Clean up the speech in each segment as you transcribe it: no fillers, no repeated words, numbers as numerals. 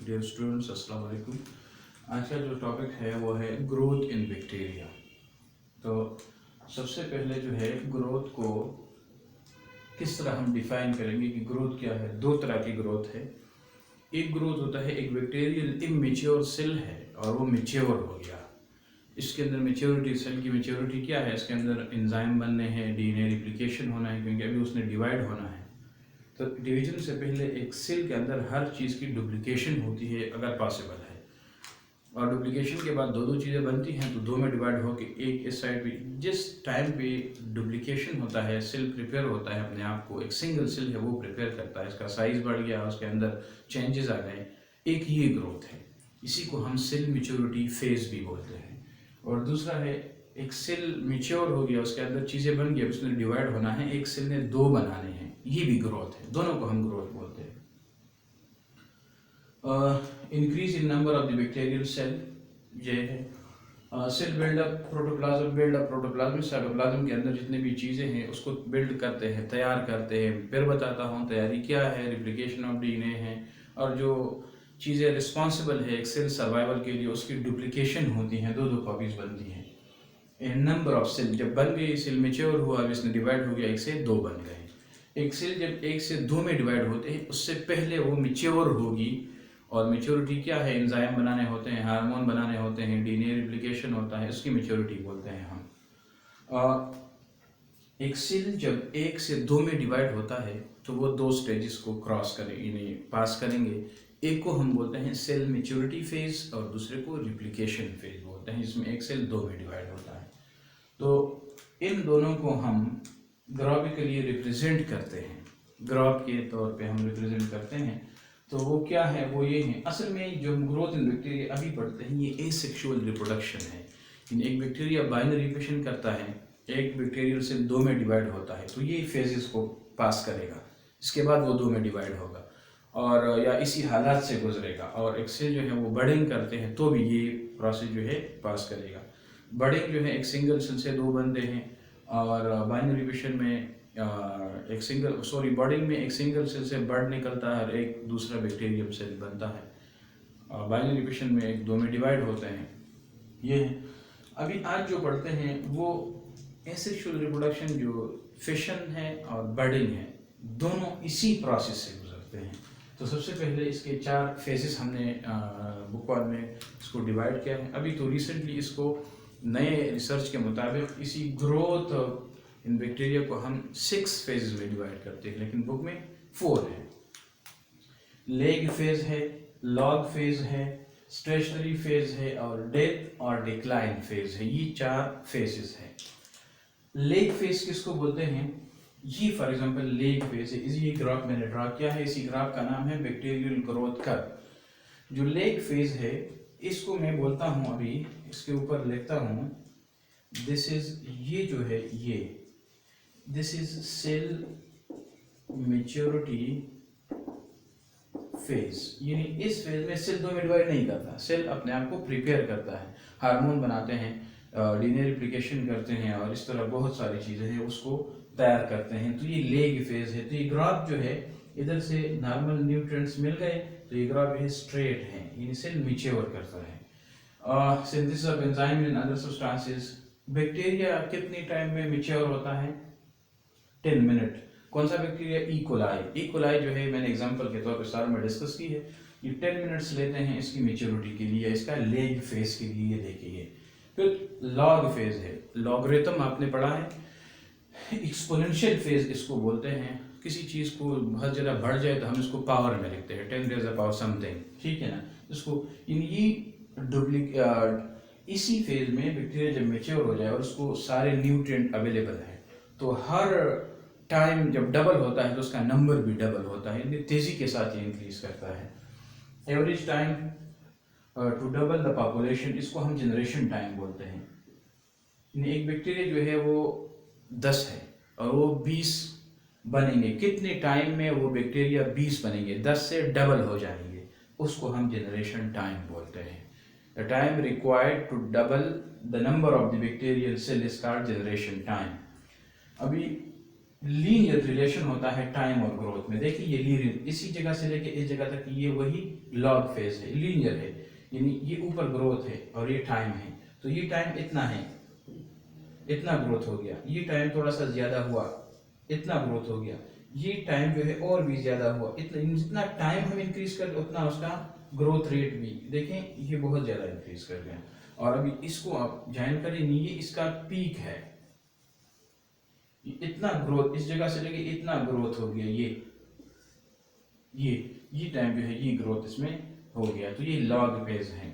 Dear students, अस्सलाम वालेकुम। आज का जो टॉपिक है वो है ग्रोथ इन बैक्टीरिया। तो सबसे पहले जो है ग्रोथ को किस तरह हम डिफाइन करेंगे कि ग्रोथ क्या है। दो तरह की ग्रोथ है। एक ग्रोथ होता है, एक बैक्टीरियल इमेच्योर सेल है और वो मेच्योर हो गया। इसके अंदर मेच्योरिटी, सेल की मेच्योरिटी क्या है, इसके अंदर एंजाइम बनने हैं, डीएनए रिप्लिकेशन होना है, क्योंकि अभी उसने डिवाइड होना है। तो डिवीजन से पहले एक सेल के अंदर हर चीज़ की डुप्लीकेशन होती है अगर पॉसिबल है, और डुप्लीकेशन के बाद दो दो चीज़ें बनती हैं तो दो में डिवाइड होकर एक इस साइड पे। जिस टाइम पे डुप्लीकेशन होता है, सेल प्रिपेयर होता है अपने आप को, एक सिंगल सेल है वो प्रिपेयर करता है, इसका साइज बढ़ गया, उसके अंदर चेंजेस आ गए, एक ये ग्रोथ है। इसी को हम सेल मेच्योरिटी फेज भी बोलते हैं। और दूसरा है, एक सेल मेच्योर हो गया, उसके अंदर चीज़ें बन गई, उसने डिवाइड होना है, एक सेल ने दो बनाने हैं, ये भी ग्रोथ है। दोनों को हम ग्रोथ बोलते हैं। Increase in number of the bacterial cell, ये है। Cell buildup, protoplasm buildup, protoplasm cytoplasm के अंदर जितने भी चीज़ें हैं उसको बिल्ड करते हैं, तैयार करते हैं। फिर बताता हूँ तैयारी क्या है, रिप्लिकेशन ऑफ डीएनए है, और जो चीज़ें रिस्पॉन्सिबल है एक सेल सर्वाइवल के लिए, उसकी डुप्लीकेशन होती हैं, दो दो कॉपीज बनती हैं। नंबर ऑफ सेल, जब बन गई, सेल मेच्योर हुआ, अब इसने डिवाइड हो गया, एक से दो बन गए। एक सेल जब एक से दो में डिवाइड होते हैं उससे पहले वो मेच्योर होगी, और मेच्योरिटी क्या है, एंजाइम बनाने होते हैं, हार्मोन बनाने होते हैं, डीएनए रिप्लिकेशन होता है, उसकी मेच्योरिटी बोलते हैं हम। एक सेल जब एक से दो में डिवाइड होता है तो वो दो स्टेजेस को क्रॉस करेंगे, पास करेंगे। एक को हम बोलते हैं सेल मेच्योरिटी फेज और दूसरे को रिप्लिकेशन फेज बोलते हैं, जिसमें एक सेल दो में डिवाइड होता है। तो इन दोनों को हम ग्राफिकली रिप्रेजेंट करते हैं, ग्राफ के तौर पे हम रिप्रेजेंट करते हैं। तो वो क्या है, वो ये है। असल में जो ग्रोथ इन बैक्टीरिया अभी पढ़ते हैं ये एसेक्सुअल रिप्रोडक्शन है। एक बैक्टीरिया बाइनरी करता है, एक बैक्टीरियल सेल दो में डिवाइड होता है, तो ये फेजेस को पास करेगा, इसके बाद वो दो में डिवाइड होगा और या इसी हालात से गुजरेगा। और एक सेल जो है वो बर्डिंग करते हैं तो भी ये प्रोसेस जो है पास करेगा। बर्डिंग जो है एक सिंगल सेल से दो बनते हैं, और बाइनरी में बर्डिंग में एक सिंगल सेल से बर्ड निकलता है और एक दूसरा बैक्टीरियम सेल बनता है। बाइनरी में एक दो में डिवाइड होते हैं। ये है। अभी आज जो पढ़ते हैं वो एसेक्सुअल रिप्रोडक्शन, जो फिशन है और बर्डिंग है, दोनों इसी प्रोसेस से गुजरते हैं। तो सबसे पहले इसके चार फेजेस हमने बुक वन में इसको डिवाइड किया है। अभी तो रिसेंटली इसको नए रिसर्च के मुताबिक इसी ग्रोथ इन बैक्टीरिया को हम 6 फेजेस में डिवाइड करते हैं, लेकिन बुक में 4 है। लेग फेज है, लॉग फेज है, स्टेशनरी फेज है और डेथ और डिक्लाइन फेज है। ये 4 फेजेस हैं। लेग फेज किसको बोलते हैं, ये फॉर एग्जांपल लेग फेज है। इसी ग्राफ मैंने ड्रा किया है, इसी ग्राफ का नाम है बैक्टीरियल ग्रोथ कर्व। जो लेग फेज है इसको मैं बोलता हूँ, अभी इसके ऊपर लिखता हूँ, दिस इज, ये जो है ये, this is cell maturity phase. यानी इस फेज में सेल दो में डिवाइड नहीं करता, सेल अपने आप को प्रिपेयर करता है, हार्मोन बनाते हैं, डीएनए रिप्लिकेशन करते हैं और इस तरह बहुत सारी चीज़ें हैं उसको तैयार करते हैं। तो ये लेग फेज है। तो ये ग्राफ जो है, इधर से नॉर्मल न्यूट्रिएंट्स मिल गए तो ये ग्राफ है स्ट्रेट है, यानी सेल मैच्योर करता है। Synthesis of enzyme in other substances, bacteria कितने टाइम में मैच्योर होता है, 10 मिनट। कौन सा बैक्टीरिया, ई कोलाई जो है मैंने एग्जांपल के तौर पर सारे में डिस्कस की है। ये 10 मिनट्स लेते हैं इसकी मैच्योरिटी के लिए, इसका लेग फेज के लिए। देखिए फिर लॉग फेज है, लॉगरिथम आपने पढ़ा है। एक्सपोनेंशियल फेज इसको बोलते हैं, किसी चीज़ को बहुत ज़्यादा बढ़ जाए तो हम इसको पावर में लिखते हैं, 10 रेज़ पावर समथिंग, ठीक है ना। इसको इसी फेज में बैक्टीरिया जब मैच्योर हो जाए और उसको सारे न्यूट्रिएंट अवेलेबल है, तो हर टाइम जब डबल होता है तो उसका नंबर भी डबल होता है, यानी तेज़ी के साथ ये इंक्रीज करता है। Average time to double the population, इसको हम जनरेशन टाइम बोलते हैं। एक बैक्टीरिया जो है वो 10 है और वो 20 बनेंगे, कितने टाइम में वो बैक्टीरिया 20 बनेंगे, 10 से डबल हो जाएंगे, उसको हम जनरेशन टाइम बोलते हैं। The time required to double the number of the bacterial cell is called generation time. अभी लीनियर रिलेशन होता है टाइम और ग्रोथ में। देखिए ये लीनियर, इसी जगह से लेके इस जगह तक ये वही लॉग फेज है, लीनियर है, यानी ये ऊपर ग्रोथ है और ये टाइम है। तो ये टाइम इतना है, इतना ग्रोथ हो गया, ये टाइम थोड़ा सा ज्यादा हुआ, इतना ग्रोथ हो गया, ये टाइम जो है और भी ज्यादा हुआ, इतना जितना टाइम हम इंक्रीज कर उतना उसका ग्रोथ रेट भी देखें ये बहुत ज्यादा इंक्रीज कर गया। और अभी इसको आप ज्वाइन करें, ये इसका पीक है, इतना ग्रोथ इस जगह से लेके इतना ग्रोथ हो गया, ये टाइम जो है ये ग्रोथ इसमें हो गया। तो ये लॉग फेज है।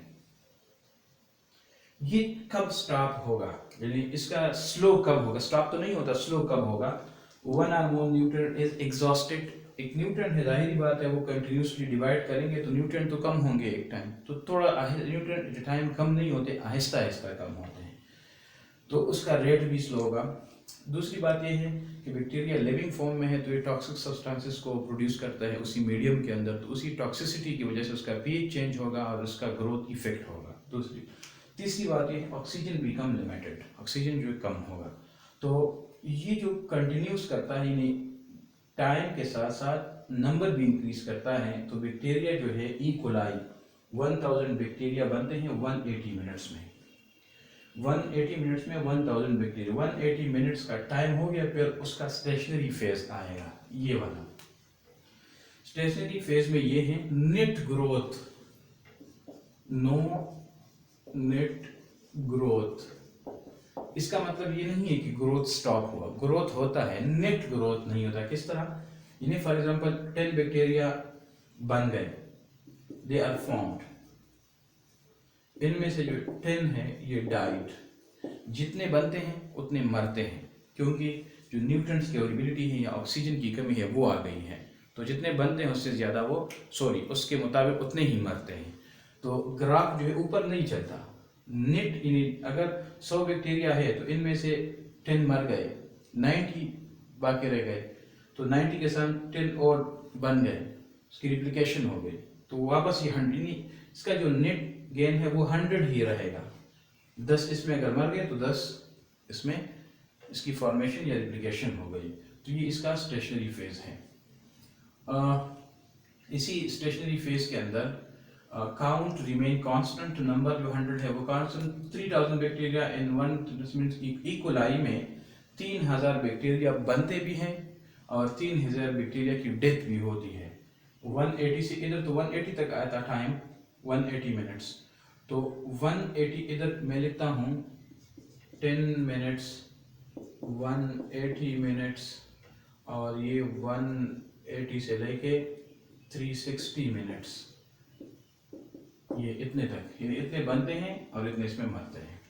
ये कब स्टॉप होगा, यानी इसका स्लो कब होगा, स्टॉप तो नहीं होता, स्लो कब होगा। One or more neutron is exhausted, एक न्यूट्रन है, जाहिर बात है वो कंटिन्यूसली डिवाइड करेंगे तो न्यूट्रन तो कम होंगे एक टाइम, तो थोड़ा न्यूट्रन टाइम कम नहीं होते, आहिस्ता आहिस्ता कम होते हैं, तो उसका रेट भी स्लो होगा। दूसरी बात यह है कि बैक्टीरिया लिविंग फॉर्म में है तो ये टॉक्सिक सब्सटेंसेस को प्रोड्यूस करता है उसी मीडियम के अंदर, तो उसी टॉक्सिसिटी की वजह से उसका पीएच चेंज होगा और उसका ग्रोथ इफेक्ट होगा। तीसरी बात ये ऑक्सीजन बिकम लिमिटेड, ऑक्सीजन जो कम होगा। तो ये जो कंटिन्यूस करता है, यानी टाइम के साथ साथ नंबर भी इंक्रीज करता है, तो बैक्टीरिया जो है ई कोलाई 1000 बैक्टीरिया बनते हैं 180 मिनट्स में, 180 मिनट्स में 1000 बैक्टीरिया, 180 मिनट्स का टाइम हो गया, फिर उसका स्टेशनरी फेज आएगा। ये वाला स्टेशनरी फेज में ये है net growth, no net growth. इसका मतलब ये नहीं है कि ग्रोथ स्टॉप हुआ, ग्रोथ होता है, नेट ग्रोथ नहीं होता। किस तरह, यानी फॉर एग्जांपल 10 बैक्टीरिया बन गए, दे आर फॉर्म्ड, इनमें से जो 10 है ये डाइड, जितने बनते हैं उतने मरते हैं, क्योंकि जो न्यूट्रिएंट्स की अवेलेबिलिटी है या ऑक्सीजन की कमी है वो आ गई है, तो जितने बनते हैं उससे ज़्यादा वो उसके मुताबिक उतने ही मरते हैं। तो ग्राफ जो है ऊपर नहीं चलता, नेट अगर 100 बैक्टीरिया है तो इनमें से 10 मर गए, 90 बाकी रह गए, तो 90 के साथ 10 और बन गए, उसकी रिप्लिकेशन हो गई, तो वापस ये 100, इसका जो नेट गेन है वो 100 ही रहेगा। 10 इसमें अगर मर गए तो 10 इसमें इसकी फॉर्मेशन या रिप्लिकेशन हो गई, तो ये इसका स्टेशनरी फेज है। इसी स्टेशनरी फेज के अंदर काउंट रिमेन कांस्टेंट, नंबर जो 100 है वो constant. 3000 bacteria in one means E coli में 3000 बैक्टीरिया बनते भी हैं और 3000 बैक्टीरिया की डेथ भी होती है। 180 से इधर तो 180 तक आया था टाइम, 180 मिनट्स, तो 180 इधर मैं लिखता हूँ 10 मिनट्स, 180 मिनट्स, और ये 180 से लेके 360 मिनट्स, ये इतने तक, ये इतने बनते हैं और इतने इसमें मरते हैं।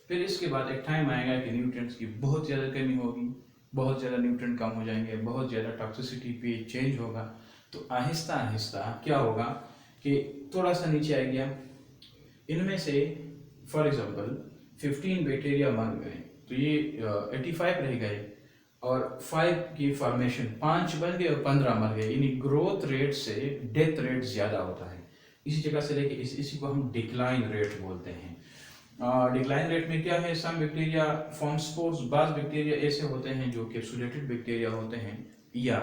फिर इसके बाद एक टाइम आएगा कि न्यूट्रिएंट्स की बहुत ज़्यादा कमी होगी, बहुत ज़्यादा न्यूट्रिएंट कम हो जाएंगे, बहुत ज़्यादा टॉक्सिसिटी पे चेंज होगा, तो आहिस्ता आहिस्ता क्या होगा कि थोड़ा सा नीचे आ गया, इनमें से फॉर एग्जांपल 15 बैक्टीरिया मर गए तो ये 85 रह गए, और 5 की फॉर्मेशन 5 बन गए और 15 मर गए, यानी ग्रोथ रेट से डेथ रेट ज़्यादा होता है। इसी जगह से लेके इसी को हम डिक्लाइन रेट बोलते हैं। डिक्लाइन रेट में क्या है, सम बैक्टीरिया फॉर्म स्पोर्स, बाज बैक्टीरिया ऐसे होते हैं जो कैप्सुलेटेड बैक्टीरिया होते हैं या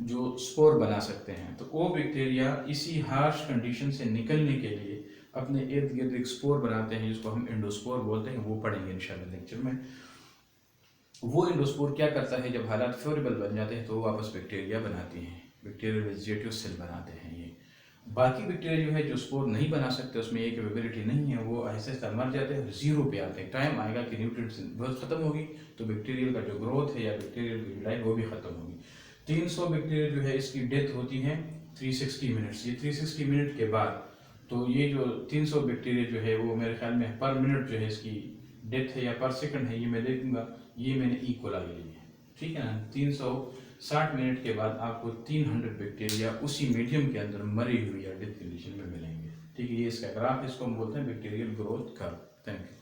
जो स्पोर बना सकते हैं, तो वो बैक्टीरिया इसी हार्श कंडीशन से निकलने के लिए अपने इर्द गिर्द एक स्पोर बनाते हैं जिसको हम एंडोस्पोर बोलते हैं, वो पढ़ेंगे इंशाल्लाह लेक्चर में। वो एंडोस्पोर क्या करता है, जब हालात फेवरेबल बन जाते हैं तो वो वापस बैक्टीरिया बनाती हैं, बैक्टीरियल वेजिटेटिव सेल बनाते हैं ये। बाकी बैक्टीरिया जो है जो स्पोर नहीं बना सकते, उसमें एक कैपेबिलिटी नहीं है, वो ऐसे ऐसे मर जाते हैं, जीरो पे आते हैं। टाइम आएगा कि न्यूट्रिएंट्स बहुत खत्म होगी तो बैक्टीरियल का जो ग्रोथ है या बैक्टीरियल की लड़ाई वो भी खत्म होगी। 300 बैक्टीरिया जो है इसकी डेथ होती है 360 मिनट्स, ये 360 मिनट के बाद, तो ये जो 300 बैक्टीरिया जो है वो मेरे ख्याल में पर मिनट जो है इसकी डेथ है या पर सेकंड है, ये मैं देखूंगा, ये मैंने ई कोलाई ली है, ठीक है ना। 360 मिनट के बाद आपको 300 बैक्टीरिया उसी मीडियम के अंदर मरी हुई या डेथ कंडीशन में मिलेंगे, ठीक है। ये इसका ग्राफ, इसको हम बोलते हैं bacterial growth curve. Thank you.